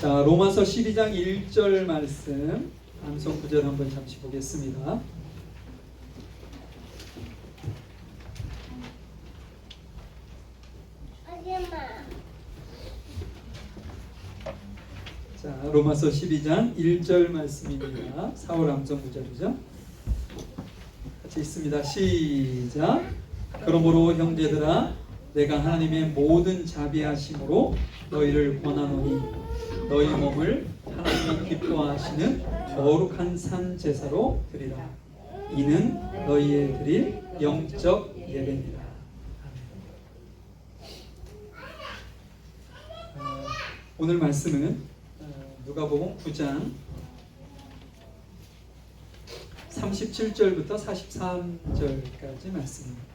자, 로마서 12장 1절 말씀 암송 구절 한번 잠시 보겠습니다. 자, 로마서 12장 1절 말씀입니다. 4월 암송 구절이죠. 같이 있습니다. 시작. 그러므로 형제들아, 내가 하나님의 모든 자비하심으로 너희를 권하노니 너희 몸을 하나님이 기뻐하시는 거룩한 산 제사로 드리라. 이는 너희의 드릴 영적 예배니라. 오늘 말씀은 누가복음 9장 37절부터 43절까지 말씀입니다.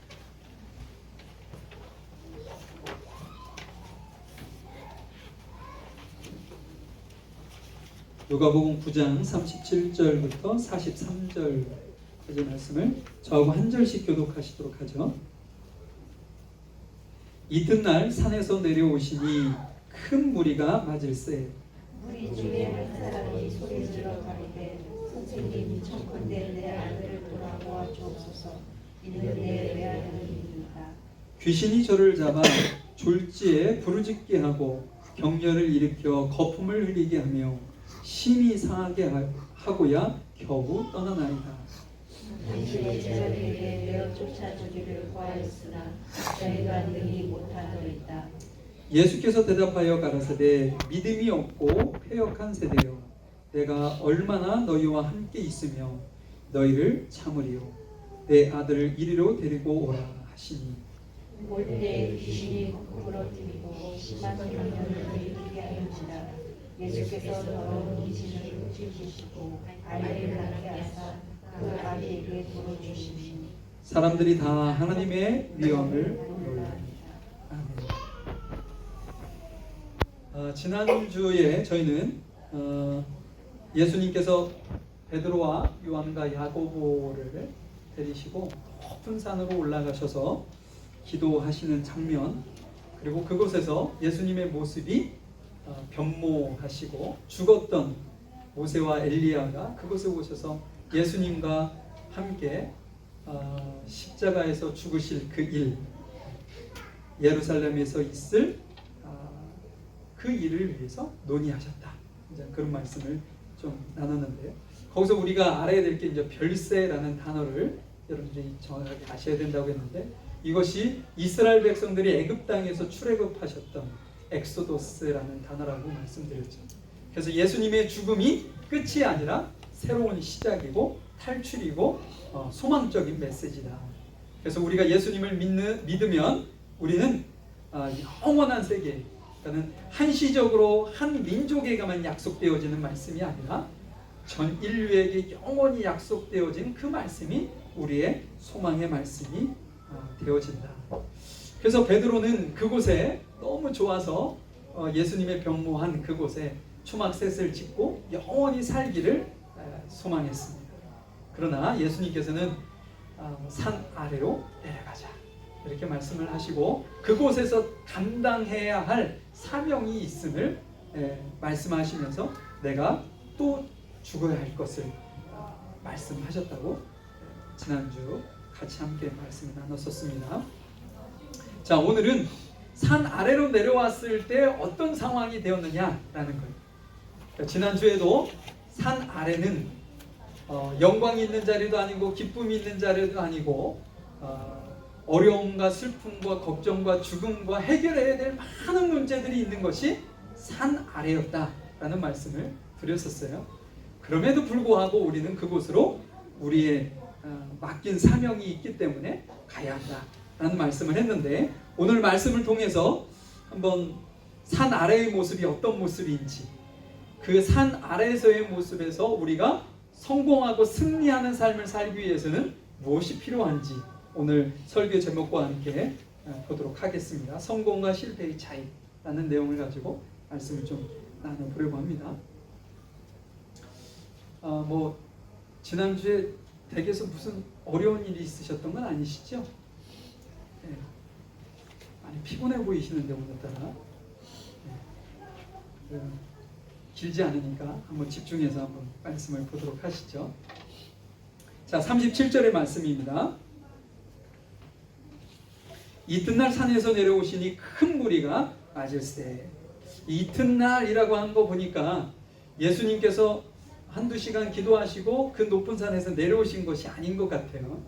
누가복음 9장 37절부터 43절까지 말씀을 저하고 한 절씩 교독하시도록 하죠. 이튿날 산에서 내려오시니 큰 무리가 맞을세. 우리 중에 한 사람이 소리 질러 가리되 선생님, 청컨대 내 아들을 돌아보아 주옵소서. 이는 내 외아들입니다. 귀신이 저를 잡아 졸지에 부르짖게 하고 격렬을 일으켜 거품을 흘리게 하며 심히 상하게 하고야 겨우 떠나나이다. 당신의 제자들에게 내어 쫓아주기를 구하였으나 저희가 능히 못하더이다. 예수께서 대답하여 가라사대 믿음이 없고 패역한 세대여, 내가 얼마나 너희와 함께 있으며 너희를 참으리요. 내 아들을 이리로 데리고 오라 하시니 올 때 귀신이 부러뜨리고 심한 격렬을 일으키게 하였지라. 예수께서 더러운 귀신을 쫓으시고 아이를 낳게 하사 그 아이에게 불어주시니 사람들이 다 하나님의 위엄을 놀라니. 지난주에 저희는 예수님께서 베드로와 요한과 야고보를 데리시고 높은 산으로 올라가셔서 기도하시는 장면, 그리고 그곳에서 예수님의 모습이 변모하시고 죽었던 모세와 엘리야가 그곳에 오셔서 예수님과 함께 십자가에서 죽으실 그 일, 예루살렘에서 있을 그 일을 위해서 논의하셨다. 이제 그런 말씀을 좀 나눴는데요. 거기서 우리가 알아야 될 게 이제 별세라는 단어를 여러분들이 정확하게 아셔야 된다고 했는데, 이것이 이스라엘 백성들이 애굽 땅에서 출애굽하셨던 엑소도스라는 단어라고 말씀드렸죠. 그래서 예수님의 죽음이 끝이 아니라 새로운 시작이고 탈출이고 소망적인 메시지다. 그래서 우리가 예수님을 믿으면 우리는 영원한 세계, 그러니까 한시적으로 한 민족에게만 약속되어지는 말씀이 아니라 전 인류에게 영원히 약속되어진 그 말씀이 우리의 소망의 말씀이 되어진다. 그래서 베드로는 그곳에 너무 좋아서 예수님의 변모한 그곳에 초막셋을 짓고 영원히 살기를 소망했습니다. 그러나 예수님께서는 산 아래로 내려가자 이렇게 말씀을 하시고 그곳에서 감당해야 할 사명이 있음을 말씀하시면서 내가 또 죽어야 할 것을 말씀하셨다고 지난주 같이 함께 말씀을 나눴었습니다. 자, 오늘은 산 아래로 내려왔을 때 어떤 상황이 되었느냐라는 거예요. 지난주에도 산 아래는 영광이 있는 자리도 아니고 기쁨이 있는 자리도 아니고 어려움과 슬픔과 걱정과 죽음과 해결해야 될 많은 문제들이 있는 것이 산 아래였다라는 말씀을 드렸었어요. 그럼에도 불구하고 우리는 그곳으로 우리의 맡긴 사명이 있기 때문에 가야 한다라는 말씀을 했는데, 오늘 말씀을 통해서 한번 산 아래의 모습이 어떤 모습인지, 그 산 아래에서의 모습에서 우리가 성공하고 승리하는 삶을 살기 위해서는 무엇이 필요한지 오늘 설교 제목과 함께 보도록 하겠습니다. 성공과 실패의 차이라는 내용을 가지고 말씀을 좀 나눠보려고 합니다. 지난주에 댁에서 무슨 어려운 일이 있으셨던 건 아니시죠? 네. 많이 피곤해 보이시는데 오늘따라. 네. 길지 않으니까 한번 집중해서 한번 말씀을 보도록 하시죠. 자, 37절의 말씀입니다. 이튿날 산에서 내려오시니 큰 무리가 맞을세. 이튿날이라고 한 거 보니까 예수님께서 한두 시간 기도하시고 그 높은 산에서 내려오신 것이 아닌 것 같아요.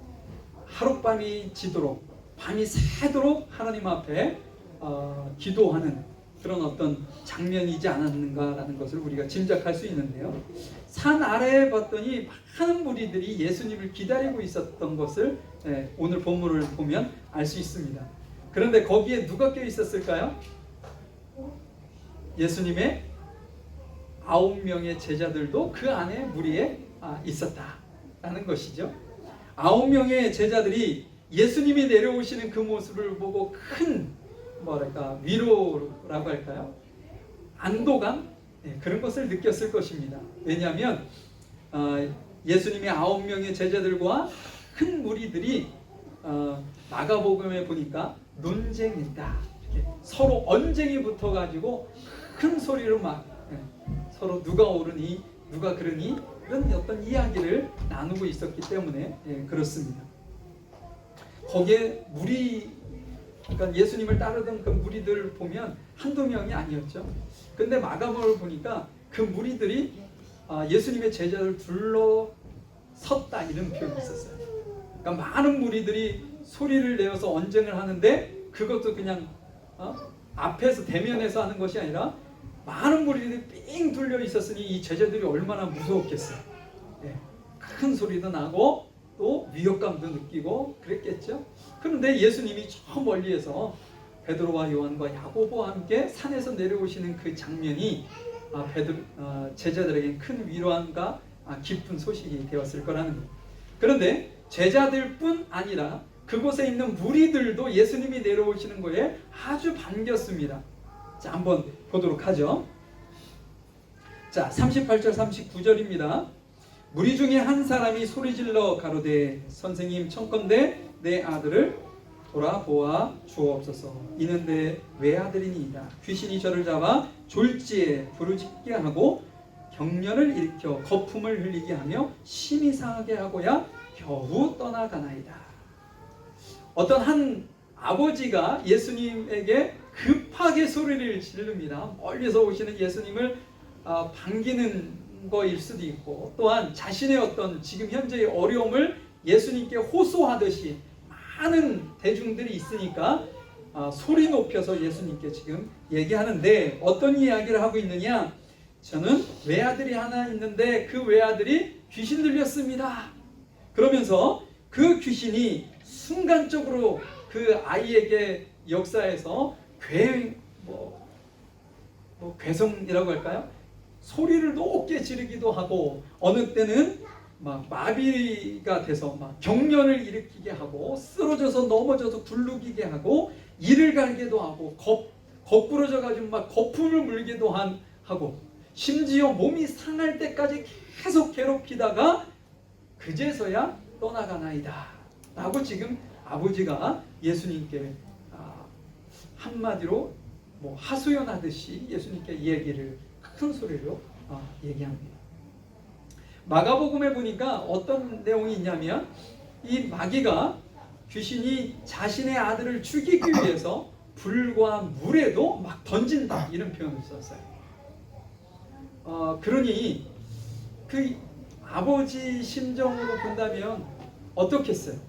하룻밤이 지도록, 밤이 새도록 하나님 앞에 기도하는 그런 어떤 장면이지 않았는가라는 것을 우리가 짐작할 수 있는데요. 산 아래에 봤더니 많은 무리들이 예수님을 기다리고 있었던 것을 오늘 본문을 보면 알 수 있습니다. 그런데 거기에 누가 껴 있었을까요? 예수님의 9명의 제자들도 그 안에 무리에 있었다라는 것이죠. 9명의 제자들이 예수님이 내려오시는 그 모습을 보고 큰 위로라고 할까요? 안도감? 그런 것을 느꼈을 것입니다. 왜냐하면 예수님의 9명의 제자들과 큰 무리들이 마가복음에 보니까 논쟁했다. 서로 언쟁이 붙어가지고 큰 소리로 서로 누가 옳으니 누가 그러니 이런 어떤 이야기를 나누고 있었기 때문에 그렇습니다. 거기에 그러니까 예수님을 따르던 그 무리들 보면 한두 명이 아니었죠. 근데 마가복음을 보니까 그 무리들이 예수님의 제자를 둘러섰다 이런 표현이 있었어요. 그러니까 많은 무리들이 소리를 내어서 언쟁을 하는데 그것도 그냥 앞에서 대면에서 하는 것이 아니라 많은 무리들이 삥 둘려 있었으니 이 제자들이 얼마나 무서웠겠어요. 큰 소리도 나고 또 위협감도 느끼고 그랬겠죠. 그런데 예수님이 저 멀리에서 베드로와 요한과 야고보와 함께 산에서 내려오시는 그 장면이 제자들에게 큰 위로함과 기쁜 소식이 되었을 거라는 거예요. 그런데 제자들뿐 아니라 그곳에 있는 무리들도 예수님이 내려오시는 거에 아주 반겼습니다. 자, 한번 보도록 하죠. 자, 38절 39절입니다. 무리 중에 한 사람이 소리질러 가로되 선생님 청컨대 내 아들을 돌아보아 주옵소서. 이는 내 외아들이니이다. 귀신이 저를 잡아 졸지에 부르짖게 하고 경련을 일으켜 거품을 흘리게 하며 심히 상하게 하고야 겨우 떠나가나이다. 어떤 한 아버지가 예수님에게 급하게 소리를 지릅니다. 멀리서 오시는 예수님을 반기는 거일 수도 있고 또한 자신의 어떤 지금 현재의 어려움을 예수님께 호소하듯이 많은 대중들이 있으니까 소리 높여서 예수님께 지금 얘기하는데 어떤 이야기를 하고 있느냐? 저는 외아들이 하나 있는데 그 외아들이 귀신 들렸습니다. 그러면서 그 귀신이 순간적으로 그 아이에게 역사해서 괴성이라고 할까요? 소리를 높게 지르기도 하고 어느 때는 막 마비가 돼서 막 경련을 일으키게 하고 쓰러져서 넘어져서 굴르기게 하고 이를 갈기도 하고 거꾸러져 가지고 막 거품을 물기도 하고 심지어 몸이 상할 때까지 계속 괴롭히다가 그제서야 떠나가나이다 라고 지금 아버지가 예수님께 한마디로 하소연하듯이 예수님께 얘기를 큰 소리로 얘기합니다. 마가복음에 보니까 어떤 내용이 있냐면 이 마귀가 귀신이 자신의 아들을 죽이기 위해서 불과 물에도 막 던진다 이런 표현을 썼어요. 그러니 그 아버지 심정으로 본다면 어떻겠어요?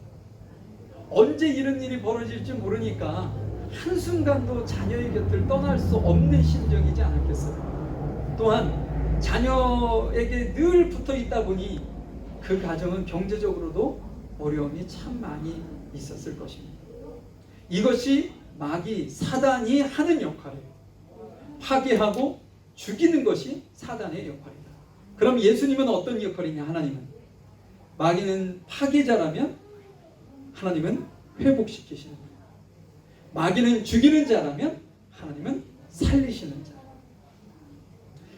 언제 이런 일이 벌어질지 모르니까 한순간도 자녀의 곁을 떠날 수 없는 심정이지 않았겠어요? 또한 자녀에게 늘 붙어 있다 보니 그 가정은 경제적으로도 어려움이 참 많이 있었을 것입니다. 이것이 마귀 사단이 하는 역할이에요. 파괴하고 죽이는 것이 사단의 역할이다. 그럼 예수님은 어떤 역할이냐? 하나님은 마귀는 파괴자라면 하나님은 회복시키시는 거예요. 마귀는 죽이는 자라면 하나님은 살리시는 자.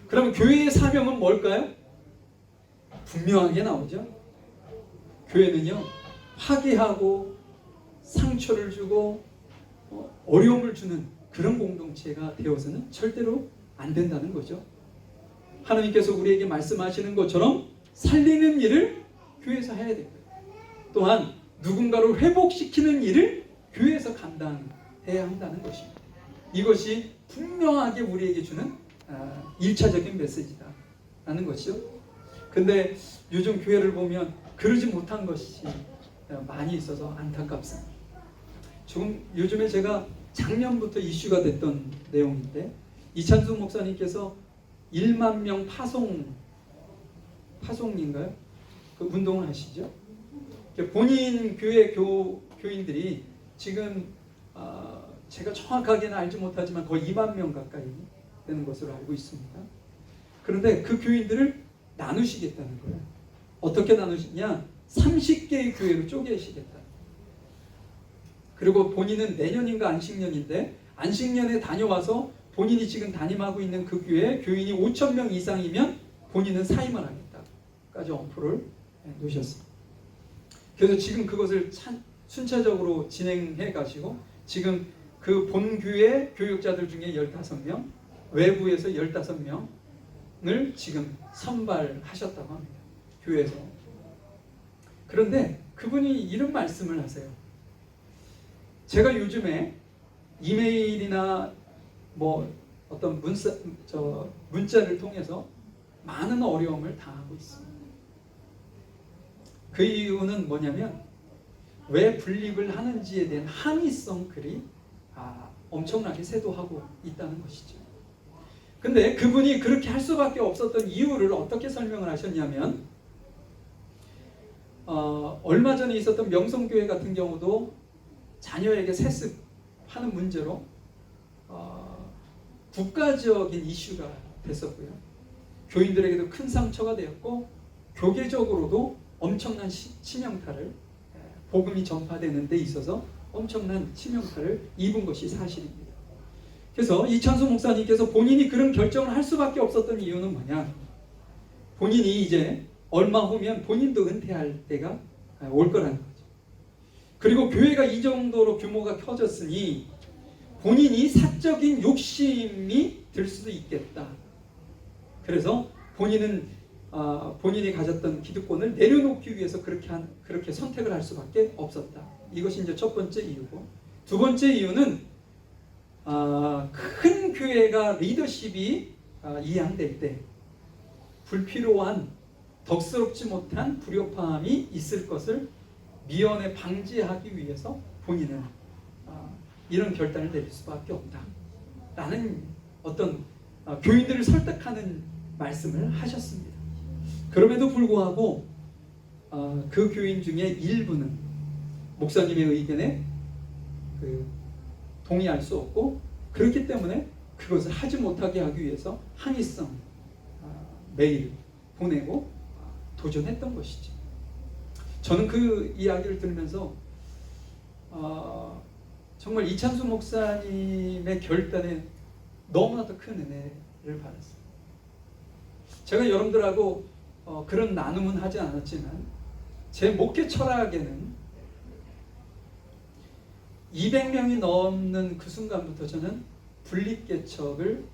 그럼 교회의 사명은 뭘까요? 분명하게 나오죠. 교회는요, 파괴하고 상처를 주고 어려움을 주는 그런 공동체가 되어서는 절대로 안 된다는 거죠. 하나님께서 우리에게 말씀하시는 것처럼 살리는 일을 교회에서 해야 되고요. 또한 누군가를 회복시키는 일을 교회에서 감당해야 한다는 것입니다. 이것이 분명하게 우리에게 주는 1차적인 메시지다라는 것이죠. 근데 요즘 교회를 보면 그러지 못한 것이 많이 있어서 안타깝습니다. 지금 요즘에 제가 작년부터 이슈가 됐던 내용인데 이찬수 목사님께서 1만 명 파송인가요? 그 운동을 하시죠. 본인 교회 교인들이 지금 제가 정확하게는 알지 못하지만 거의 2만 명 가까이 되는 것으로 알고 있습니다. 그런데 그 교인들을 나누시겠다는 거예요. 어떻게 나누시냐? 30개의 교회로 쪼개시겠다. 그리고 본인은 내년인가 안식년인데 안식년에 다녀와서 본인이 지금 담임하고 있는 그 교회에 교인이 5,000명 이상이면 본인은 사임을 하겠다까지 엄포를 놓으셨습니다. 그래서 지금 그것을 순차적으로 진행해 가지고 지금 그 본교회 교육자들 중에 15명, 외부에서 15명을 지금 선발하셨다고 합니다. 교회에서. 그런데 그분이 이런 말씀을 하세요. 제가 요즘에 이메일이나 뭐 어떤 문자를 통해서 많은 어려움을 당하고 있습니다. 그 이유는 뭐냐면 왜 분립을 하는지에 대한 항의성 글이 엄청나게 쇄도하고 있다는 것이죠. 근데 그분이 그렇게 할 수밖에 없었던 이유를 어떻게 설명을 하셨냐면 얼마 전에 있었던 명성교회 같은 경우도 자녀에게 세습하는 문제로 국가적인 이슈가 됐었고요. 교인들에게도 큰 상처가 되었고 교계적으로도 엄청난 치명타를 복음이 전파되는 데 있어서 엄청난 치명타를 입은 것이 사실입니다. 그래서 이찬수 목사님께서 본인이 그런 결정을 할 수밖에 없었던 이유는 뭐냐? 본인이 이제 얼마 후면 본인도 은퇴할 때가 올 거라는 거죠. 그리고 교회가 이 정도로 규모가 커졌으니 본인이 사적인 욕심이 들 수도 있겠다. 그래서 본인은 본인이 가졌던 기득권을 내려놓기 위해서 그렇게 선택을 할 수밖에 없었다. 이것이 이제 첫 번째 이유고, 두 번째 이유는 큰 교회가 리더십이 이양될 때 불필요한 덕스럽지 못한 불협화음이 있을 것을 미연에 방지하기 위해서 본인은 이런 결단을 내릴 수밖에 없다라는 어떤 교인들을 설득하는 말씀을 하셨습니다. 그럼에도 불구하고 그 교인 중에 일부는 목사님의 의견에 동의할 수 없고 그렇기 때문에 그것을 하지 못하게 하기 위해서 항의성 메일을 보내고 도전했던 것이죠. 저는 그 이야기를 들으면서 정말 이찬수 목사님의 결단에 너무나도 큰 은혜를 받았어요. 제가 여러분들하고 그런 나눔은 하지 않았지만 제 목회 철학에는 200명이 넘는 그 순간부터 저는 분립개척을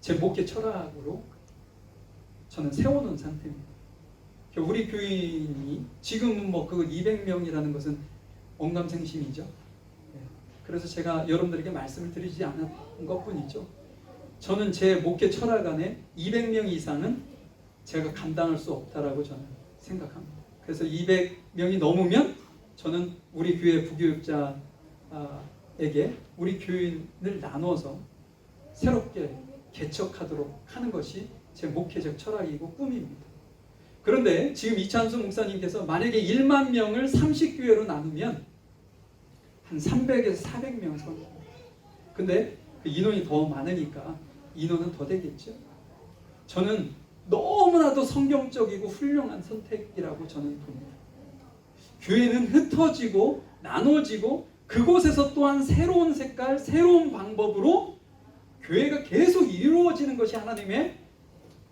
제 목회 철학으로 저는 세워놓은 상태입니다. 우리 교인이 지금은 뭐 그 200명이라는 것은 언감생심이죠. 그래서 제가 여러분들에게 말씀을 드리지 않은 것뿐이죠. 저는 제 목회 철학 안에 200명 이상은 제가 감당할 수 없다라고 저는 생각합니다. 그래서 200명이 넘으면 저는 우리 교회 부교육자에게 우리 교인을 나눠서 새롭게 개척하도록 하는 것이 제 목회적 철학이고 꿈입니다. 그런데 지금 이찬수 목사님께서 만약에 1만 명을 30교회로 나누면 한 300에서 400명 선입니다. 근데 그 인원이 더 많으니까 인원은 더 되겠죠. 저는 너무나도 성경적이고 훌륭한 선택이라고 저는 봅니다. 교회는 흩어지고 나눠지고 그곳에서 또한 새로운 색깔, 새로운 방법으로 교회가 계속 이루어지는 것이 하나님의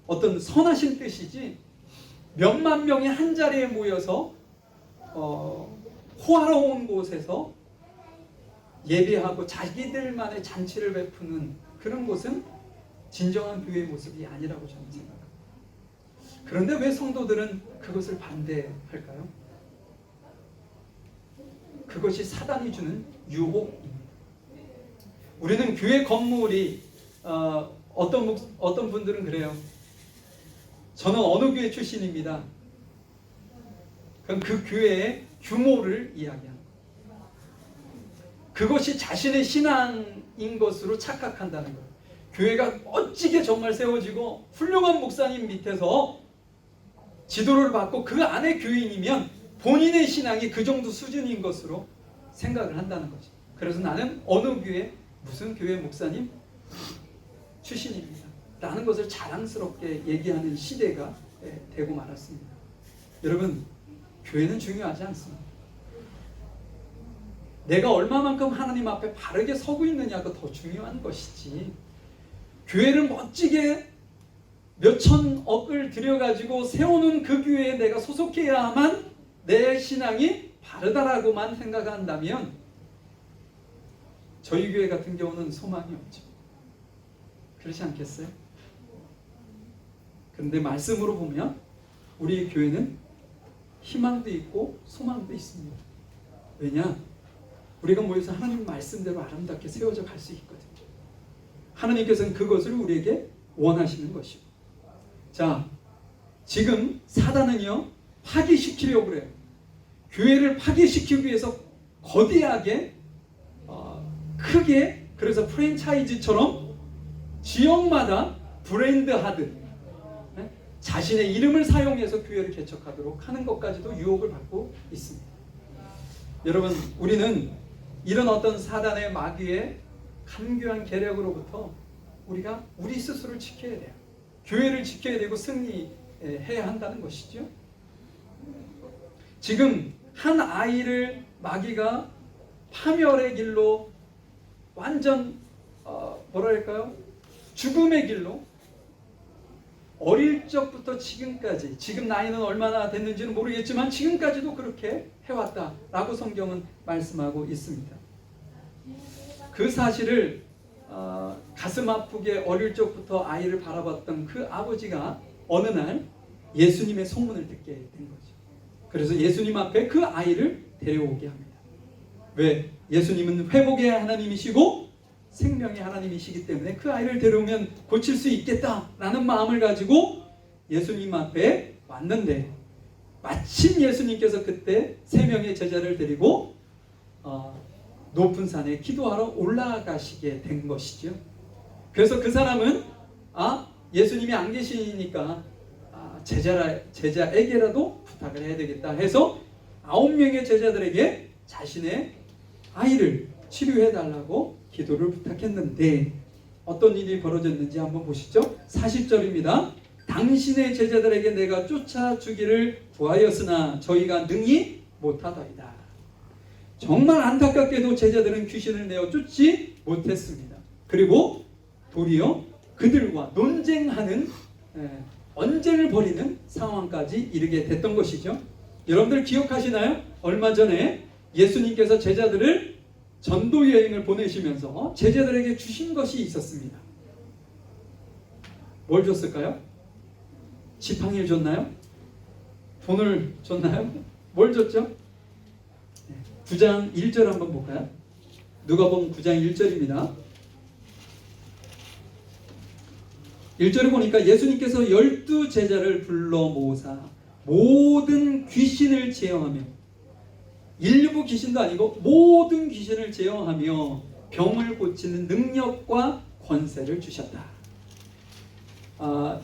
어떤 선하신 뜻이지, 몇만 명이 한 자리에 모여서 호화로운 곳에서 예배하고 자기들만의 잔치를 베푸는 그런 곳은 진정한 교회의 모습이 아니라고 저는 생각합니다. 그런데 왜 성도들은 그것을 반대할까요? 그것이 사단이 주는 유혹입니다. 우리는 교회 건물이 어떤 분들은 그래요. 저는 어느 교회 출신입니다. 그럼 그 교회의 규모를 이야기하는 거예요. 그것이 자신의 신앙인 것으로 착각한다는 거예요. 교회가 멋지게 정말 세워지고 훌륭한 목사님 밑에서 지도를 받고 그 안에 교인이면 본인의 신앙이 그 정도 수준인 것으로 생각을 한다는 거죠. 그래서 나는 어느 교회 무슨 교회 목사님 출신입니다 라는 것을 자랑스럽게 얘기하는 시대가 되고 말았습니다. 여러분, 교회는 중요하지 않습니다. 내가 얼마만큼 하나님 앞에 바르게 서고 있느냐가 더 중요한 것이지, 교회를 멋지게 몇천억을 들여가지고 세우는 그 교회에 내가 소속해야만 내 신앙이 바르다라고만 생각한다면 저희 교회 같은 경우는 소망이 없죠. 그렇지 않겠어요? 그런데 말씀으로 보면 우리 교회는 희망도 있고 소망도 있습니다. 왜냐? 우리가 모여서 하나님 말씀대로 아름답게 세워져 갈 수 있거든요. 하나님께서는 그것을 우리에게 원하시는 것이고, 자, 지금 사단은요 파괴시키려고 그래요. 교회를 파괴시키기 위해서 거대하게 크게, 그래서 프랜차이즈처럼 지역마다 브랜드하듯 자신의 이름을 사용해서 교회를 개척하도록 하는 것까지도 유혹을 받고 있습니다. 여러분, 우리는 이런 어떤 사단의 마귀의 간교한 계략으로부터 우리가 우리 스스로를 지켜야 돼요. 교회를 지켜야 되고 승리해야 한다는 것이죠. 지금 한 아이를 마귀가 파멸의 길로 완전 뭐랄까요? 죽음의 길로 어릴 적부터 지금까지, 지금 나이는 얼마나 됐는지는 모르겠지만 지금까지도 그렇게 해왔다라고 성경은 말씀하고 있습니다. 그 사실을 가슴 아프게 어릴 적부터 아이를 바라봤던 그 아버지가 어느 날 예수님의 소문을 듣게 된 거죠. 그래서 예수님 앞에 그 아이를 데려오게 합니다. 왜? 예수님은 회복의 하나님이시고 생명의 하나님이시기 때문에 그 아이를 데려오면 고칠 수 있겠다라는 마음을 가지고 예수님 앞에 왔는데, 마침 예수님께서 그때 3명의 제자를 데리고 높은 산에 기도하러 올라가시게 된 것이죠. 그래서 그 사람은 예수님이 안 계시니까 제자에게라도 부탁을 해야 되겠다 해서 9명의 제자들에게 자신의 아이를 치료해 달라고 기도를 부탁했는데 어떤 일이 벌어졌는지 한번 보시죠. 40절입니다. 당신의 제자들에게 내가 쫓아주기를 구하였으나 저희가 능히 못하더이다. 정말 안타깝게도 제자들은 귀신을 내어 쫓지 못했습니다. 그리고 도리어 그들과 논쟁하는 언쟁을 벌이는 상황까지 이르게 됐던 것이죠. 여러분들 기억하시나요? 얼마 전에 예수님께서 제자들을 전도 여행을 보내시면서 제자들에게 주신 것이 있었습니다. 뭘 줬을까요? 지팡이를 줬나요? 돈을 줬나요? 뭘 줬죠? 9장 1절 한번 볼까요? 누가복음 9장 1절입니다. 1절을 보니까 예수님께서 12제자를 불러 모으사 모든 귀신을 제어하며, 일부 귀신도 아니고 모든 귀신을 제어하며 병을 고치는 능력과 권세를 주셨다.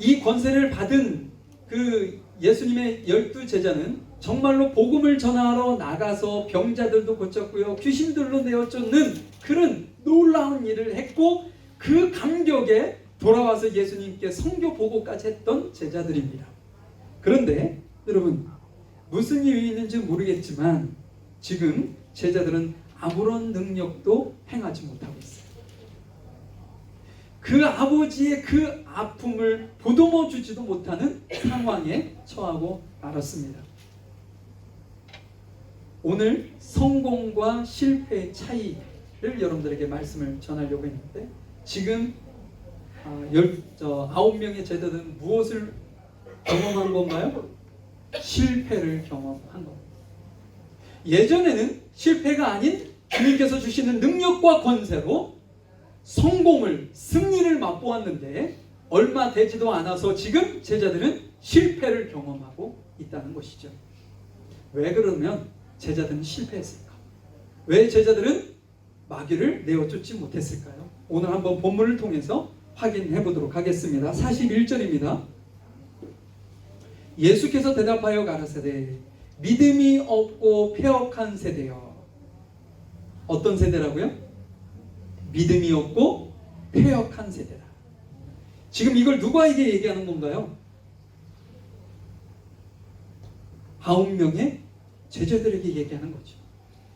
이 권세를 받은 그 예수님의 12제자는 정말로 복음을 전하러 나가서 병자들도 고쳤고요, 귀신들로 내어 쫓는 그런 놀라운 일을 했고, 그 감격에 돌아와서 예수님께 선교 보고까지 했던 제자들입니다. 그런데 여러분, 무슨 일이 있는지 모르겠지만 지금 제자들은 아무런 능력도 행하지 못하고 있어요. 그 아버지의 그 아픔을 보듬어 주지도 못하는 상황에 처하고 말았습니다. 오늘 성공과 실패의 차이를 여러분들에게 말씀을 전하려고 했는데, 지금 9명의 제자들은 무엇을 경험한 건가요? 실패를 경험한 겁니다. 예전에는 실패가 아닌 주님께서 주시는 능력과 권세로 성공을, 승리를 맛보았는데 얼마 되지도 않아서 지금 제자들은 실패를 경험하고 있다는 것이죠. 왜 그러면 제자들은 실패했을까? 왜 제자들은 마귀를 내어쫓지 못했을까요? 오늘 한번 본문을 통해서 확인해 보도록 하겠습니다. 41절입니다. 예수께서 대답하여 가라사대 믿음이 없고 패역한 세대여. 어떤 세대라고요? 믿음이 없고 패역한 세대다. 지금 이걸 누구에게 얘기하는 건가요? 9명의 제자들에게 얘기하는 거죠.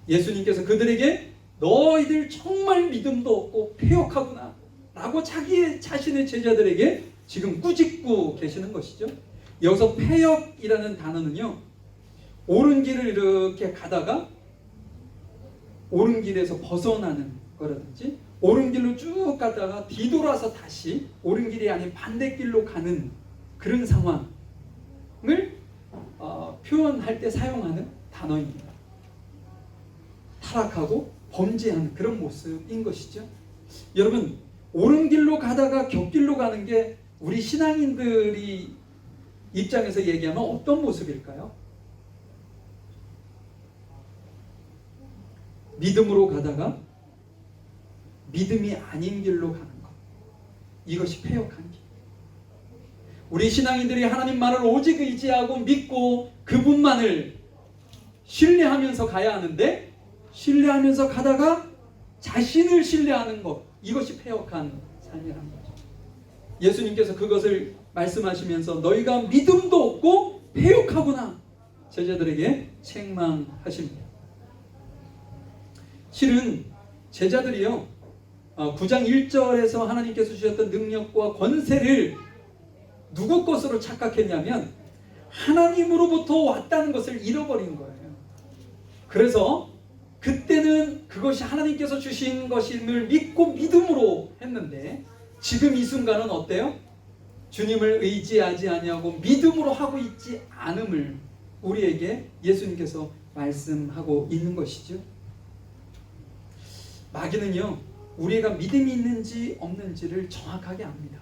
예수님께서 그들에게 너희들 정말 믿음도 없고 패역하구나 라고 자기 자신의 제자들에게 지금 꾸짖고 계시는 것이죠. 여기서 패역이라는 단어는요, 옳은 길을 이렇게 가다가 옳은 길에서 벗어나는 거라든지 옳은 길로 쭉 가다가 뒤돌아서 다시 옳은 길이 아닌 반대길로 가는 그런 상황을 표현할 때 사용하는 단어입니다. 타락하고 범죄하는 그런 모습인 것이죠. 여러분, 옳은 길로 가다가 곁길로 가는 게 우리 신앙인들이 입장에서 얘기하면 어떤 모습일까요? 믿음으로 가다가 믿음이 아닌 길로 가는 것, 이것이 패역한 길. 우리 신앙인들이 하나님만을 오직 의지하고 믿고 그분만을 신뢰하면서 가야 하는데 신뢰하면서 가다가 자신을 신뢰하는 것, 이것이 패역한 삶이라는 거죠. 예수님께서 그것을 말씀하시면서 너희가 믿음도 없고 패역하구나 제자들에게 책망하십니다. 실은 제자들이요, 9장 1절에서 하나님께서 주셨던 능력과 권세를 누구 것으로 착각했냐면 하나님으로부터 왔다는 것을 잃어버린 거예요. 그래서 그때는 그것이 하나님께서 주신 것임을 믿고 믿음으로 했는데 지금 이 순간은 어때요? 주님을 의지하지 아니하고 믿음으로 하고 있지 않음을 우리에게 예수님께서 말씀하고 있는 것이죠. 마귀는요, 우리가 믿음이 있는지 없는지를 정확하게 압니다.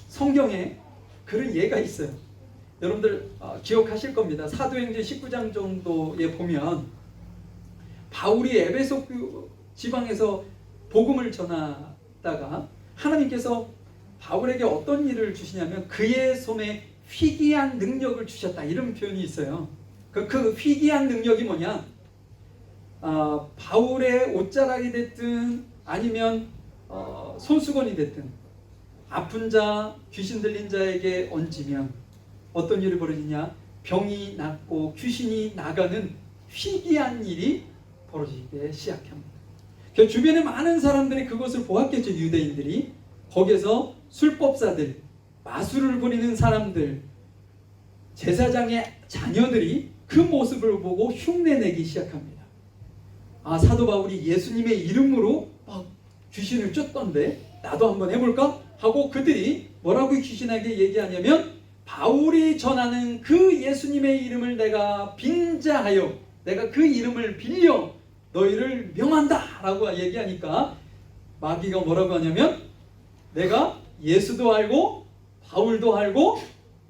성경에 그런 예가 있어요. 여러분들 기억하실 겁니다. 사도행전 19장 정도에 보면 바울이 에베소 지방에서 복음을 전하다가 하나님께서 바울에게 어떤 일을 주시냐면 그의 손에 희귀한 능력을 주셨다, 이런 표현이 있어요. 그 희귀한 능력이 뭐냐? 바울의 옷자락이 됐든 아니면 손수건이 됐든 아픈 자, 귀신 들린 자에게 얹으면 어떤 일이 벌어지냐? 병이 낫고 귀신이 나가는 희귀한 일이 벌어지기 시작합니다. 그 주변에 많은 사람들이 그것을 보았겠죠. 유대인들이. 거기에서 술법사들, 마술을 부리는 사람들, 제사장의 자녀들이 그 모습을 보고 흉내내기 시작합니다. 사도 바울이 예수님의 이름으로 막 귀신을 쫓던데 나도 한번 해볼까? 하고 그들이 뭐라고 귀신에게 얘기하냐면 바울이 전하는 그 예수님의 이름을 내가 빙자하여 내가 그 이름을 빌려 너희를 명한다 라고 얘기하니까 마귀가 뭐라고 하냐면 내가 예수도 알고 바울도 알고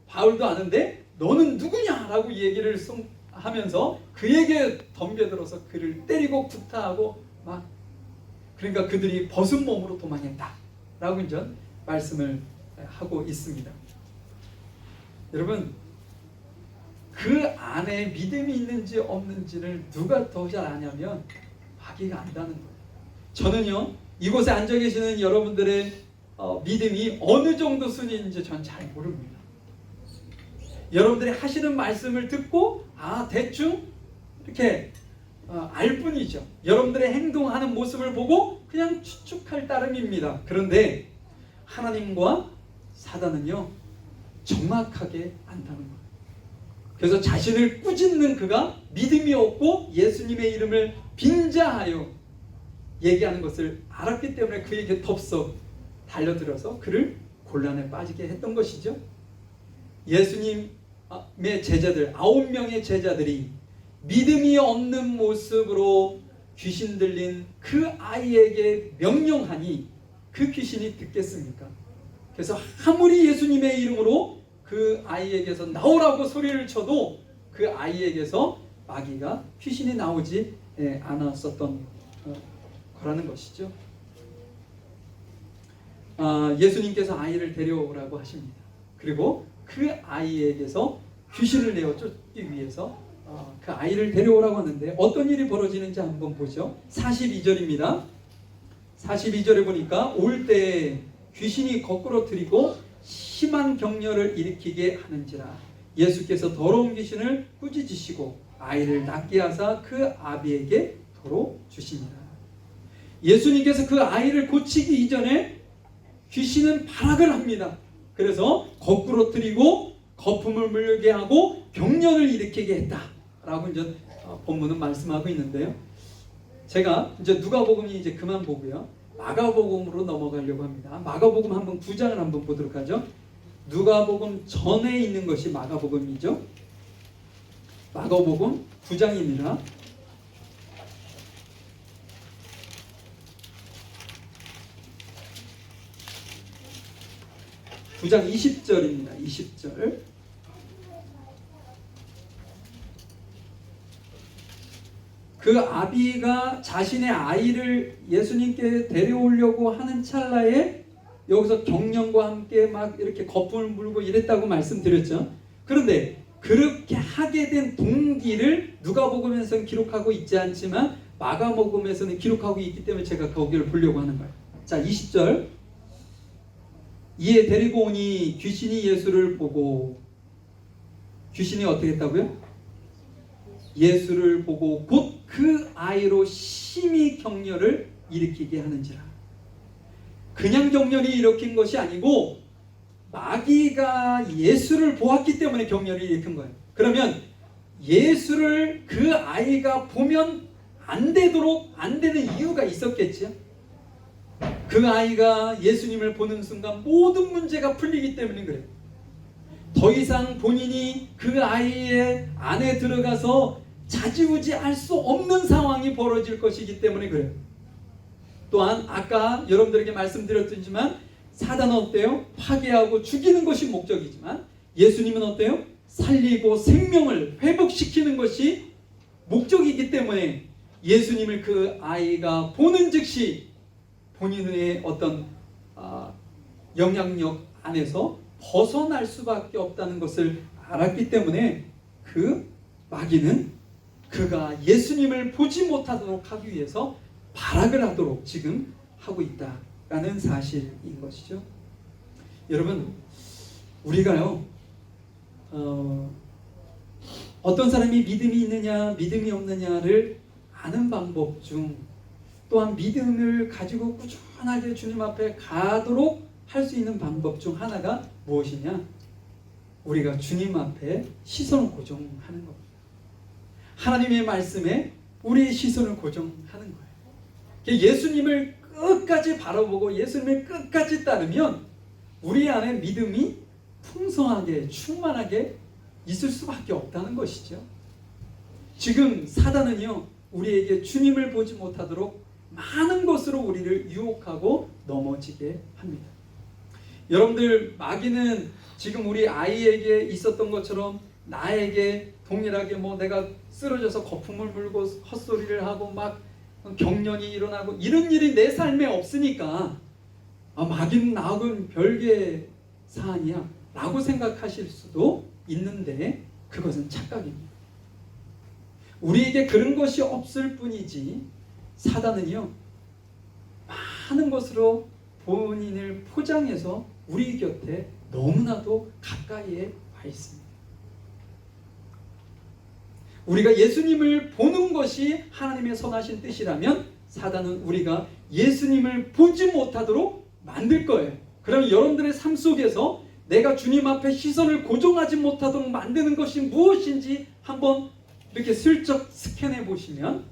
바울도 아는데 너는 누구냐 라고 얘기를 하면서 그에게 덤벼들어서 그를 때리고 구타하고 막, 그러니까 그들이 벗은 몸으로 도망했다 라고 이제 말씀을 하고 있습니다. 여러분, 그 안에 믿음이 있는지 없는지를 누가 더 잘 아냐면 마귀가 안다는 거예요. 저는요, 이곳에 앉아 계시는 여러분들의 믿음이 어느 정도 순위인지 전 잘 모릅니다. 여러분들이 하시는 말씀을 듣고 대충 이렇게 알 뿐이죠. 여러분들의 행동하는 모습을 보고 그냥 추측할 따름입니다. 그런데 하나님과 사단은요, 정확하게 안다는 거예요. 그래서 자신을 꾸짖는 그가 믿음이 없고 예수님의 이름을 빙자하여 얘기하는 것을 알았기 때문에 그에게 덥석 달려들어서 그를 곤란에 빠지게 했던 것이죠. 예수님의 제자들 9명의 제자들이 믿음이 없는 모습으로 귀신 들린 그 아이에게 명령하니 그 귀신이 듣겠습니까? 그래서 아무리 예수님의 이름으로 그 아이에게서 나오라고 소리를 쳐도 그 아이에게서 마귀가 귀신이 나오지 않았었던 거라는 것이죠. 예수님께서 아이를 데려오라고 하십니다. 그리고 그 아이에게서 귀신을 내어 쫓기 위해서 그 아이를 데려오라고 하는데 어떤 일이 벌어지는지 한번 보죠. 42절입니다. 42절에 보니까 올 때 귀신이 거꾸로 들이고 심한 격렬을 일으키게 하는지라 예수께서 더러운 귀신을 꾸짖으시고 아이를 낫게 하사 그 아비에게 도로 주시니라. 예수님께서 그 아이를 고치기 이전에 귀신은 발악을 합니다. 그래서 거꾸로 들이고 거품을 물게 하고 격렬을 일으키게 했다라고 이제 본문은 말씀하고 있는데요. 제가 이제 누가복음이 이제 그만 보고요. 마가복음으로 넘어가려고 합니다. 마가복음 한번 9장을 한번 보도록 하죠. 누가복음 전에 있는 것이 마가복음이죠. 마가복음 9장입니다. 9장 20절입니다. 20절. 그 아비가 자신의 아이를 예수님께 데려오려고 하는 찰나에 여기서 경련과 함께 막 이렇게 거품을 물고 이랬다고 말씀드렸죠. 그런데 그렇게 하게 된 동기를 누가복음에서는 기록하고 있지 않지만 마가복음에서는 기록하고 있기 때문에 제가 거기를 보려고 하는 거예요. 자, 20절. 이에 데리고 오니 귀신이 예수를 보고, 귀신이 어떻게 했다고요? 예수를 보고 곧 그 아이로 심히 격렬을 일으키게 하는지라. 그냥 격렬이 일으킨 것이 아니고 마귀가 예수를 보았기 때문에 격렬을 일으킨 거예요. 그러면 예수를 그 아이가 보면 안 되도록 안 되는 이유가 있었겠죠. 그 아이가 예수님을 보는 순간 모든 문제가 풀리기 때문에 그래요. 더 이상 본인이 그 아이의 안에 들어가서 자지우지할 수 없는 상황이 벌어질 것이기 때문에 그래요. 또한 아까 여러분들에게 말씀드렸지만 사단은 어때요? 파괴하고 죽이는 것이 목적이지만 예수님은 어때요? 살리고 생명을 회복시키는 것이 목적이기 때문에 예수님을 그 아이가 보는 즉시 본인의 어떤 영향력 안에서 벗어날 수밖에 없다는 것을 알았기 때문에 그 마귀는 그가 예수님을 보지 못하도록 하기 위해서 발악을 하도록 지금 하고 있다라는 사실인 것이죠. 여러분, 우리가요 어떤 사람이 믿음이 있느냐 믿음이 없느냐를 아는 방법 중 또한 믿음을 가지고 꾸준하게 주님 앞에 가도록 할 수 있는 방법 중 하나가 무엇이냐? 우리가 주님 앞에 시선을 고정하는 겁니다. 하나님의 말씀에 우리의 시선을 고정하는 거예요. 예수님을 끝까지 바라보고 예수님을 끝까지 따르면 우리 안에 믿음이 풍성하게 충만하게 있을 수밖에 없다는 것이죠. 지금 사단은요 우리에게 주님을 보지 못하도록 많은 것으로 우리를 유혹하고 넘어지게 합니다. 여러분들, 마귀는 지금 우리 아이에게 있었던 것처럼 나에게 동일하게 내가 쓰러져서 거품을 물고 헛소리를 하고 막 격련이 일어나고 이런 일이 내 삶에 없으니까 마귀는 나하고는 별개 사안이야 라고 생각하실 수도 있는데 그것은 착각입니다. 우리에게 그런 것이 없을 뿐이지 사단은요 많은 것으로 본인을 포장해서 우리 곁에 너무나도 가까이에 와 있습니다. 우리가 예수님을 보는 것이 하나님의 선하신 뜻이라면 사단은 우리가 예수님을 보지 못하도록 만들 거예요. 그러면 여러분들의 삶 속에서 내가 주님 앞에 시선을 고정하지 못하도록 만드는 것이 무엇인지 한번 이렇게 슬쩍 스캔해 보시면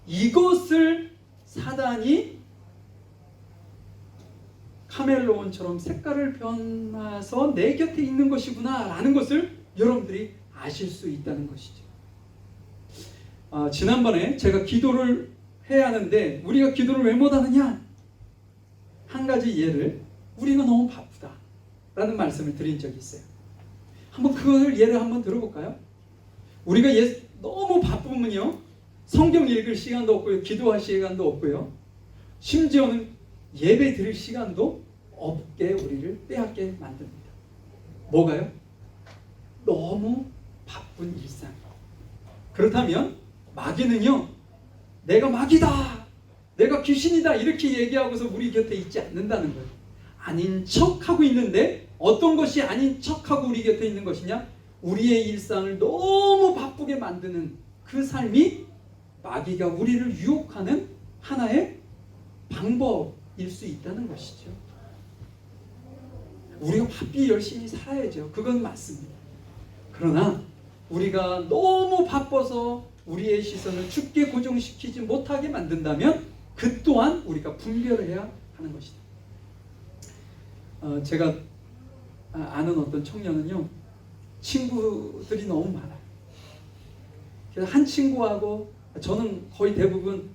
이것을 사단이 카멜로온처럼 색깔을 변화서 내 곁에 있는 것이구나 라는 것을 여러분들이 아실 수 있다는 것이죠. 지난번에 제가 기도를 해야 하는데 우리가 기도를 왜 못하느냐? 한 가지 예를, 우리가 너무 바쁘다 라는 말씀을 드린 적이 있어요. 한번 그걸 예를 한번 들어볼까요? 우리가 너무 바쁘면요, 성경 읽을 시간도 없고요, 기도할 시간도 없고요, 심지어는 예배 드릴 시간도 없게 우리를 빼앗게 만듭니다. 뭐가요? 너무 바쁜 일상. 그렇다면 마귀는요, 내가 마귀다, 내가 귀신이다 이렇게 얘기하고서 우리 곁에 있지 않는다는 거예요. 아닌 척하고 있는데 어떤 것이 아닌 척하고 우리 곁에 있는 것이냐? 우리의 일상을 너무 바쁘게 만드는 그 삶이 마귀가 우리를 유혹하는 하나의 방법일 수 있다는 것이죠. 우리가 바삐 열심히 살아야죠. 그건 맞습니다. 그러나 우리가 너무 바빠서 우리의 시선을 주께 고정시키지 못하게 만든다면 그 또한 우리가 분별을 해야 하는 것이다. 제가 아는 어떤 청년은요, 친구들이 너무 많아요. 그래서 한 친구하고, 저는 거의 대부분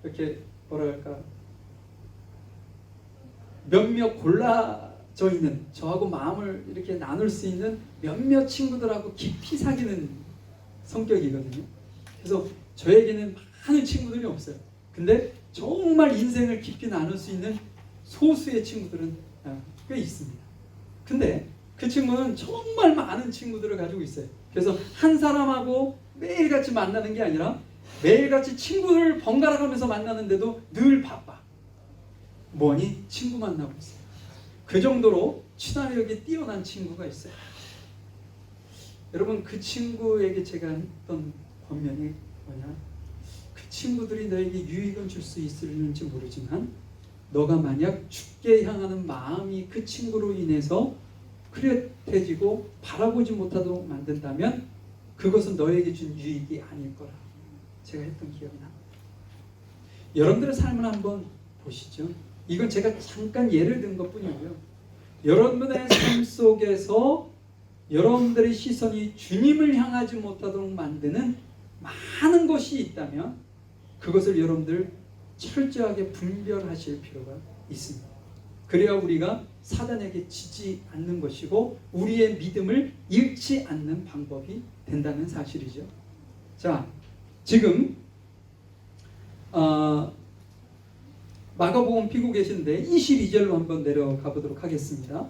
이렇게 뭐랄까 몇몇 골라져 있는, 저하고 마음을 이렇게 나눌 수 있는 몇몇 친구들하고 깊이 사귀는 성격이거든요. 그래서 저에게는 많은 친구들이 없어요. 근데 정말 인생을 깊이 나눌 수 있는 소수의 친구들은 꽤 있습니다. 근데 그 친구는 정말 많은 친구들을 가지고 있어요. 그래서 한 사람하고 매일같이 만나는 게 아니라 매일같이 친구를 번갈아 가면서 만나는데도 늘 바빠. 뭐니? 친구 만나고 있어요. 그 정도로 친화력이 뛰어난 친구가 있어요. 여러분, 그 친구에게 제가 했던 권면이 뭐냐? 그 친구들이 너에게 유익은 줄 수 있을지 모르지만 너가 만약 주께 향하는 마음이 그 친구로 인해서 그릇해지고 바라보지 못하도록 만든다면 그것은 너에게 준 유익이 아닐 거라 제가 했던 기억이 납니다. 여러분들의 삶을 한번 보시죠. 이건 제가 잠깐 예를 든 것뿐이고요. 여러분의 삶 속에서 여러분들의 시선이 주님을 향하지 못하도록 만드는 많은 것이 있다면 그것을 여러분들 철저하게 분별하실 필요가 있습니다. 그래야 우리가 사단에게 지지 않는 것이고 우리의 믿음을 잃지 않는 방법이 된다는 사실이죠. 자, 지금 마가복음 피고 계신데 22절로 한번 내려가 보도록 하겠습니다.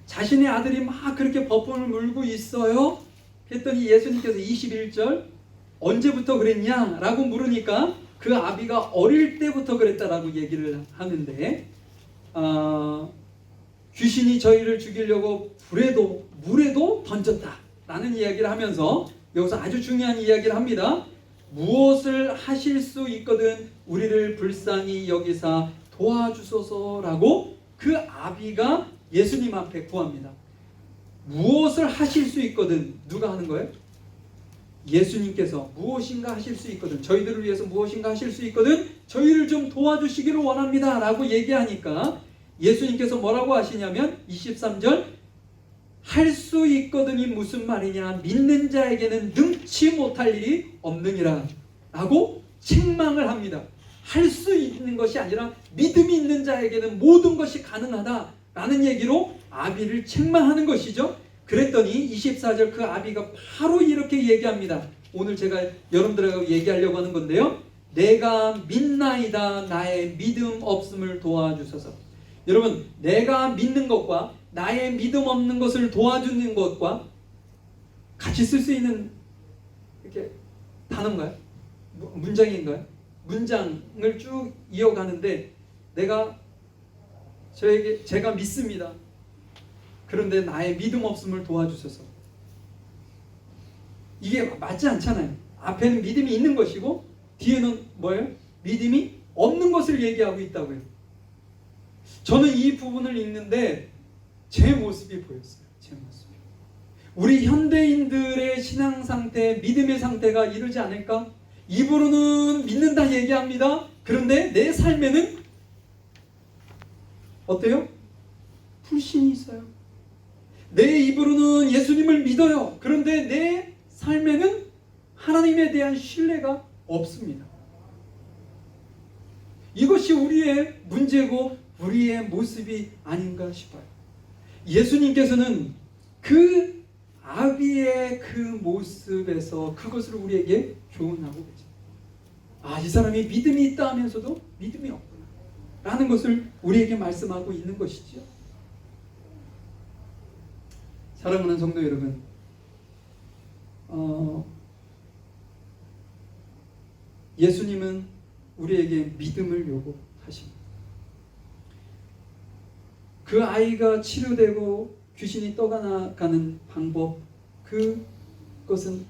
자신의 아들이 막 그렇게 버품을 물고 있어요. 그랬더니 예수님께서 21절 언제부터 그랬냐? 라고 물으니까 그 아비가 어릴 때부터 그랬다라고 얘기를 하는데 귀신이 저희를 죽이려고 물에도 던졌다 라는 이야기를 하면서 여기서 아주 중요한 이야기를 합니다. 무엇을 하실 수 있거든 우리를 불쌍히 여기사 도와주소서라고 그 아비가 예수님 앞에 구합니다. 무엇을 하실 수 있거든. 누가 하는 거예요? 예수님께서 무엇인가 하실 수 있거든, 저희들을 위해서 무엇인가 하실 수 있거든 저희를 좀 도와주시기를 원합니다 라고 얘기하니까 예수님께서 뭐라고 하시냐면 23절 할 수 있거든이 무슨 말이냐, 믿는 자에게는 능치 못할 일이 없느니라 라고 책망을 합니다. 할 수 있는 것이 아니라 믿음이 있는 자에게는 모든 것이 가능하다 라는 얘기로 아비를 책망하는 것이죠. 그랬더니 24절 그 아비가 바로 이렇게 얘기합니다. 오늘 제가 여러분들하고 얘기하려고 하는 건데요. 내가 믿나이다 나의 믿음 없음을 도와주소서. 여러분, 내가 믿는 것과 나의 믿음 없는 것을 도와주는 것과 같이 쓸 수 있는 이렇게 단어인가요? 문장인가요? 문장을 쭉 이어가는데 제가 믿습니다. 그런데 나의 믿음 없음을 도와주소서. 이게 맞지 않잖아요. 앞에는 믿음이 있는 것이고 뒤에는 뭐예요? 믿음이 없는 것을 얘기하고 있다고요. 저는 이 부분을 읽는데 제 모습이 보였어요. 제 모습이. 우리 현대인들의 신앙 상태, 믿음의 상태가 이러지 않을까? 입으로는 믿는다 얘기합니다. 그런데 내 삶에는 어때요? 불신이 있어요. 내 입으로는 예수님을 믿어요. 그런데 내 삶에는 하나님에 대한 신뢰가 없습니다. 이것이 우리의 문제고 우리의 모습이 아닌가 싶어요. 예수님께서는 그 아비의 그 모습에서 그것을 우리에게 교훈하고 계십니다. 아, 이 사람이 믿음이 있다 하면서도 믿음이 없구나 라는 것을 우리에게 말씀하고 있는 것이죠. 사랑하는 성도 여러분, 예수님은 우리에게 믿음을 요구하십니다. 그 아이가 치료되고 귀신이 떠나가는 방법, 그것은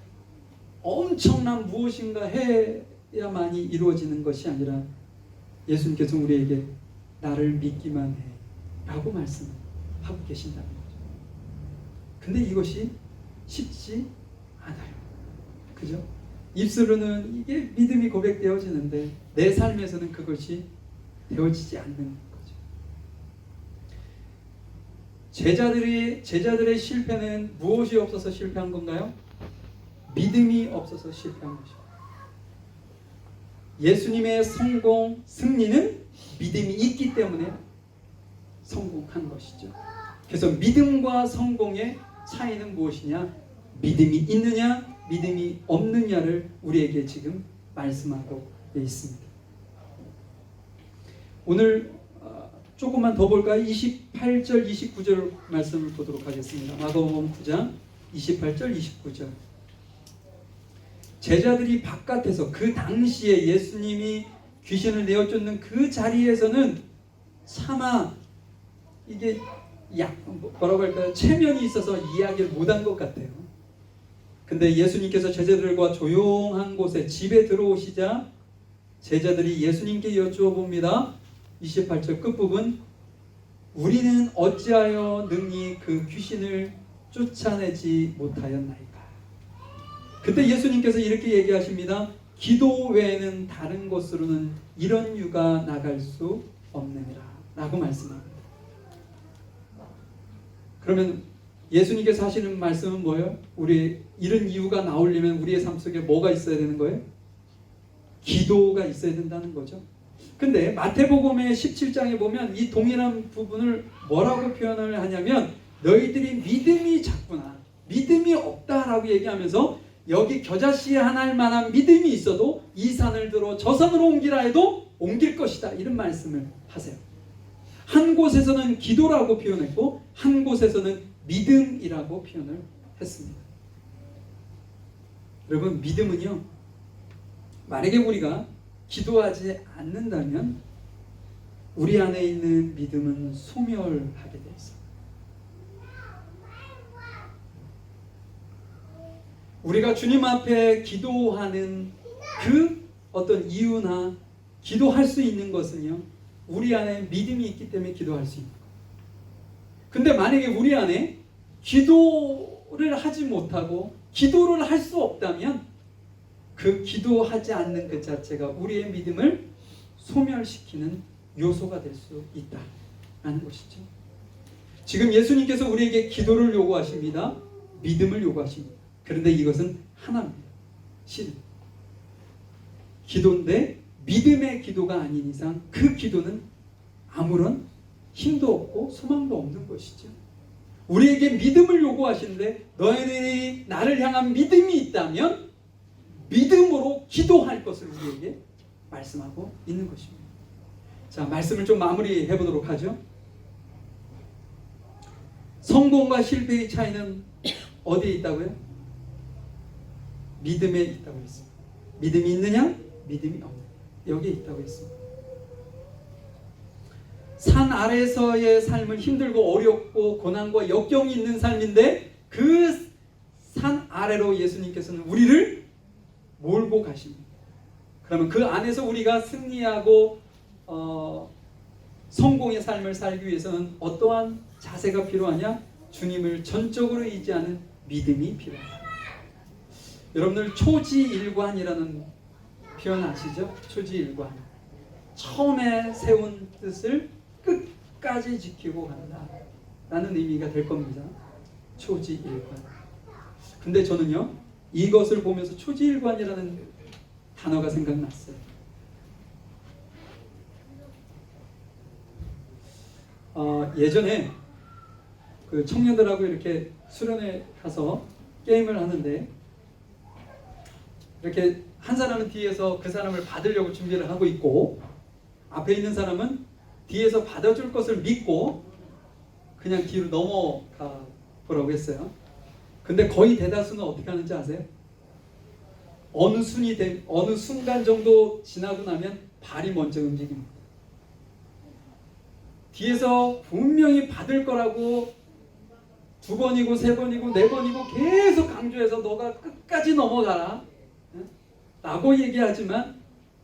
엄청난 무엇인가 해야만이 이루어지는 것이 아니라 예수님께서 우리에게 나를 믿기만 해 라고 말씀하고 계신다는 거죠. 근데 이것이 쉽지 않아요. 그죠? 입술로는 이게 믿음이 고백되어지는데 내 삶에서는 그것이 되어지지 않는 거죠. 제자들의 실패는 무엇이 없어서 실패한 건가요? 믿음이 없어서 실패한 것입니다. 예수님의 성공, 승리는 믿음이 있기 때문에 성공한 것이죠. 그래서 믿음과 성공의 차이는 무엇이냐? 믿음이 있느냐, 믿음이 없느냐를 우리에게 지금 말씀하고 있습니다. 오늘 조금만 더 볼까요? 28절, 29절 말씀을 보도록 하겠습니다. 마가복음 9장 28절, 29절. 제자들이 바깥에서 그 당시에 예수님이 귀신을 내어쫓는 그 자리에서는 차마 이게 뭐라고 할까요? 체면이 있어서 이야기를 못한 것 같아요. 근데 예수님께서 제자들과 조용한 곳에 집에 들어오시자 제자들이 예수님께 여쭈어봅니다. 28절 끝부분, 우리는 어찌하여 능히 그 귀신을 쫓아내지 못하였나이까. 그때 예수님께서 이렇게 얘기하십니다. 기도 외에는 다른 곳으로는 이런 유가 나갈 수 없느니라 라고 말씀합니다. 그러면 예수님께서 하시는 말씀은 뭐예요? 우리 이런 이유가 나오려면 우리의 삶 속에 뭐가 있어야 되는 거예요? 기도가 있어야 된다는 거죠. 근데 마태복음의 17장에 보면 이 동일한 부분을 뭐라고 표현을 하냐면 너희들이 믿음이 작구나, 믿음이 없다라고 얘기하면서 여기 겨자씨에 하나일 만한 믿음이 있어도 이 산을 들어 저 산으로 옮기라 해도 옮길 것이다, 이런 말씀을 하세요. 한 곳에서는 기도라고 표현했고 한 곳에서는 믿음이라고 표현을 했습니다. 여러분, 믿음은요, 만약에 우리가 기도하지 않는다면 우리 안에 있는 믿음은 소멸하게 돼 있어요. 우리가 주님 앞에 기도하는 그 어떤 이유나 기도할 수 있는 것은요, 우리 안에 믿음이 있기 때문에 기도할 수 있는 거예요. 근데 만약에 우리 안에 기도를 하지 못하고 기도를 할 수 없다면 그 기도하지 않는 그 자체가 우리의 믿음을 소멸시키는 요소가 될 수 있다라는 것이죠. 지금 예수님께서 우리에게 기도를 요구하십니다. 믿음을 요구하십니다. 그런데 이것은 하나입니다. 신. 기도인데 믿음의 기도가 아닌 이상 그 기도는 아무런 힘도 없고 소망도 없는 것이죠. 우리에게 믿음을 요구하시는데 너희들이 나를 향한 믿음이 있다면 믿음으로 기도할 것을 우리에게 말씀하고 있는 것입니다. 자, 말씀을 좀 마무리해 보도록 하죠. 성공과 실패의 차이는 어디에 있다고요? 믿음에 있다고 했습니다. 믿음이 있느냐? 믿음이 없느냐? 여기에 있다고 했습니다. 산 아래서의 삶은 힘들고 어렵고 고난과 역경이 있는 삶인데 그 산 아래로 예수님께서는 우리를 몰고 가십니다. 그러면 그 안에서 우리가 승리하고 성공의 삶을 살기 위해서는 어떠한 자세가 필요하냐? 주님을 전적으로 의지하는 믿음이 필요하다. 여러분들 초지일관이라는 표현 아시죠? 초지일관. 처음에 세운 뜻을 끝까지 지키고 간다 라는 의미가 될 겁니다. 초지일관. 근데 저는요, 이것을 보면서 초지일관이라는 단어가 생각났어요. 예전에 그 청년들하고 이렇게 수련회 가서 게임을 하는데, 이렇게 한 사람은 뒤에서 그 사람을 받으려고 준비를 하고 있고, 앞에 있는 사람은 뒤에서 받아줄 것을 믿고 그냥 뒤로 넘어가 보라고 했어요. 근데 거의 대다수는 어떻게 하는지 아세요? 어느 순간 정도 지나고 나면 발이 먼저 움직입니다. 뒤에서 분명히 받을 거라고 2번이고 3번이고 4번이고 계속 강조해서 너가 끝까지 넘어가라 라고 얘기하지만,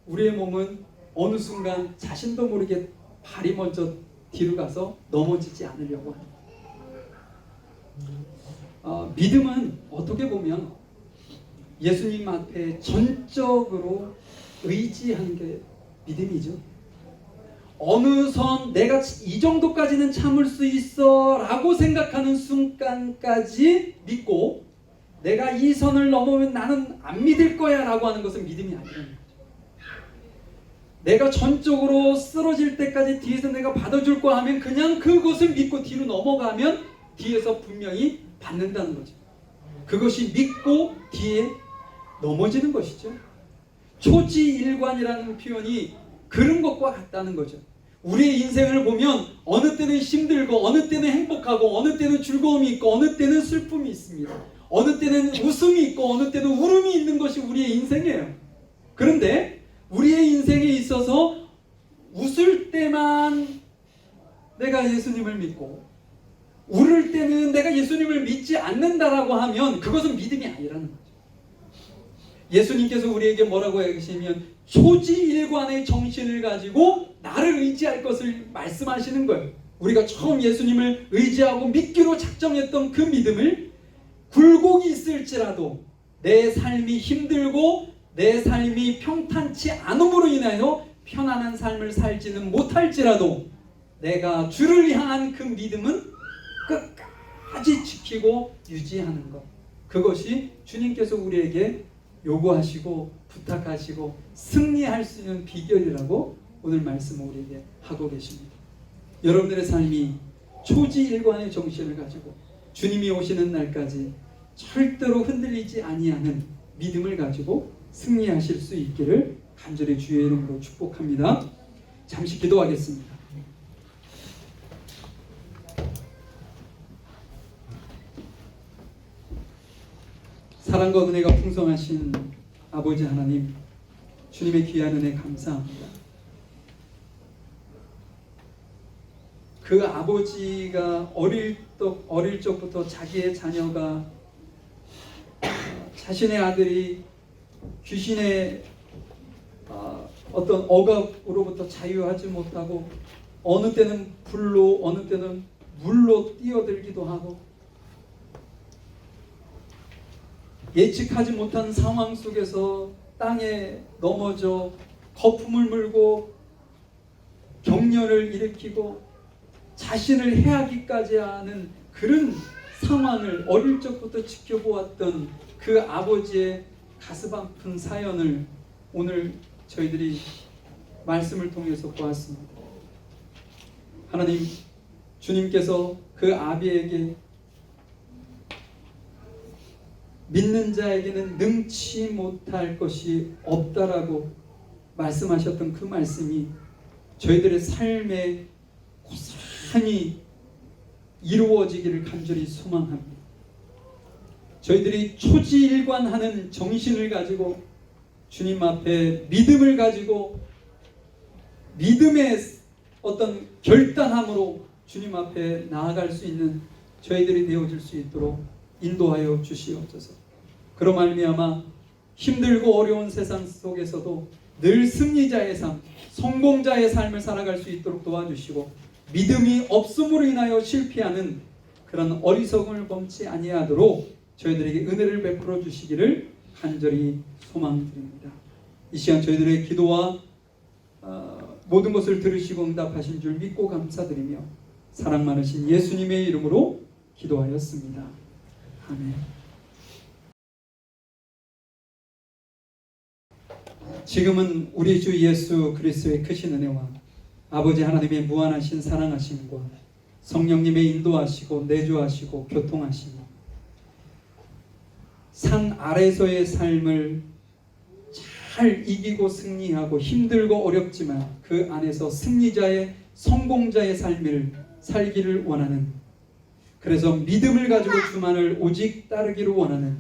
우리의 몸은 어느 순간 자신도 모르게 발이 먼저 뒤로 가서 넘어지지 않으려고 합니다. 믿음은 어떻게 보면 예수님 앞에 전적으로 의지하는 게 믿음이죠. 어느 선 내가 이 정도까지는 참을 수 있어 라고 생각하는 순간까지 믿고, 내가 이 선을 넘으면 나는 안 믿을 거야 라고 하는 것은 믿음이 아니라는 거죠. 내가 전적으로 쓰러질 때까지 뒤에서 내가 받아줄 거 하면 그냥 그것을 믿고 뒤로 넘어가면 뒤에서 분명히 받는다는 거죠. 그것이 믿고 뒤에 넘어지는 것이죠. 초지일관이라는 표현이 그런 것과 같다는 거죠. 우리의 인생을 보면 어느 때는 힘들고, 어느 때는 행복하고, 어느 때는 즐거움이 있고, 어느 때는 슬픔이 있습니다. 어느 때는 웃음이 있고, 어느 때는 울음이 있는 것이 우리의 인생이에요. 그런데 우리의 인생에 있어서 웃을 때만 내가 예수님을 믿고, 울을 때는 내가 예수님을 믿지 않는다라고 하면 그것은 믿음이 아니라는 거죠. 예수님께서 우리에게 뭐라고 하시면 초지일관의 정신을 가지고 나를 의지할 것을 말씀하시는 거예요. 우리가 처음 예수님을 의지하고 믿기로 작정했던 그 믿음을 굴곡이 있을지라도, 내 삶이 힘들고 내 삶이 평탄치 않음으로 인하여 편안한 삶을 살지는 못할지라도 내가 주를 향한 그 믿음은 끝까지 지키고 유지하는 것, 그것이 주님께서 우리에게 요구하시고 부탁하시고 승리할 수 있는 비결이라고 오늘 말씀을 우리에게 하고 계십니다. 여러분들의 삶이 초지일관의 정신을 가지고 주님이 오시는 날까지 절대로 흔들리지 아니하는 믿음을 가지고 승리하실 수 있기를 간절히 주의 이름으로 축복합니다. 잠시 기도하겠습니다. 사랑과 은혜가 풍성하신 아버지 하나님, 주님의 귀한 은혜 감사합니다. 그 아버지가 어릴 적부터 자기의 자녀가, 자신의 아들이 귀신의 어떤 억압으로부터 자유하지 못하고 어느 때는 불로 어느 때는 물로 뛰어들기도 하고 예측하지 못한 상황 속에서 땅에 넘어져 거품을 물고 경련을 일으키고 자신을 해하기까지 하는 그런 상황을 어릴 적부터 지켜보았던 그 아버지의 가슴 아픈 사연을 오늘 저희들이 말씀을 통해서 보았습니다. 하나님, 주님께서 그 아비에게 믿는 자에게는 능치 못할 것이 없다라고 말씀하셨던 그 말씀이 저희들의 삶에 고스란히 이루어지기를 간절히 소망합니다. 저희들이 초지일관하는 정신을 가지고 주님 앞에 믿음을 가지고 믿음의 어떤 결단함으로 주님 앞에 나아갈 수 있는 저희들이 되어질 수 있도록 인도하여 주시옵소서. 그로 말미암아 힘들고 어려운 세상 속에서도 늘 승리자의 삶, 성공자의 삶을 살아갈 수 있도록 도와주시고, 믿음이 없음으로 인하여 실패하는 그런 어리석음을 범치 아니하도록 저희들에게 은혜를 베풀어 주시기를 간절히 소망드립니다. 이 시간 저희들의 기도와 모든 것을 들으시고 응답하신 줄 믿고 감사드리며 사랑 많으신 예수님의 이름으로 기도하였습니다. 아멘. 지금은 우리 주 예수 그리스도의 크신 은혜와 아버지 하나님의 무한하신 사랑하심과 성령님의 인도하시고 내주하시고 교통하시고 산 아래서의 삶을 잘 이기고 승리하고 힘들고 어렵지만 그 안에서 승리자의 성공자의 삶을 살기를 원하는, 그래서 믿음을 가지고 주만을 오직 따르기를 원하는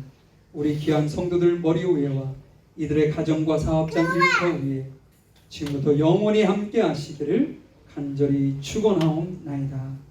우리 귀한 성도들 머리 위에와 이들의 가정과 사업장 일터 위에 지금부터 영원히 함께 하시기를 간절히 축원하옵나이다.